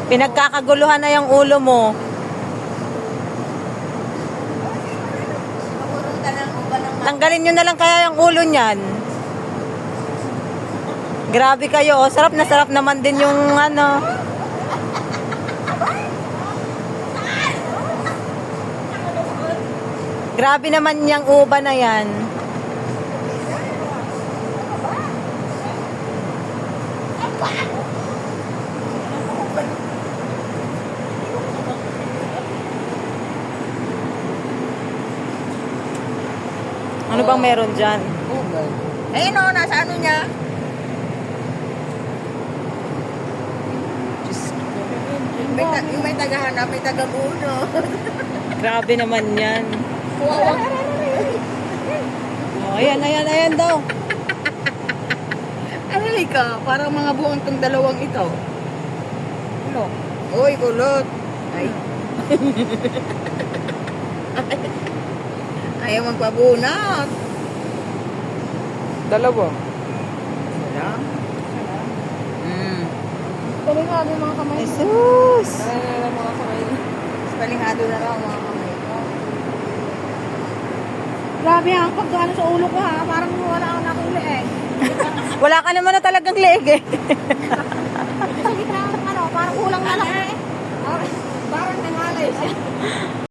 Pinagkakaguluhan na yung ulo mo. Tanggalin nyo na lang kaya yung ulo niyan. Grabe kayo, oh. Sarap na sarap naman din yung ano. Grabe naman yung uba na yan. Ano bang meron dyan? Ayun o, nasa ano niya? Yung may tagahanap, may tagabuno. Grabe naman yan. Kawawa. Oh, ayan daw. Aray ka, parang mga buwang tong dalawang ito. Ano? Uy, kulot. Ay. Ayaw magpabunot. Dalawa. Wala. Palingado yung mga kamay. Jesus! Palingado mga kamay. Palingado na lang mga kamay ko. Grabe ang pagkano sa ulo ko ha. Parang wala akong nakuli eh. Wala ka naman na talagang leeg eh. Sa gitna ng ano, parang kulang na lang eh. Parang nangalay siya.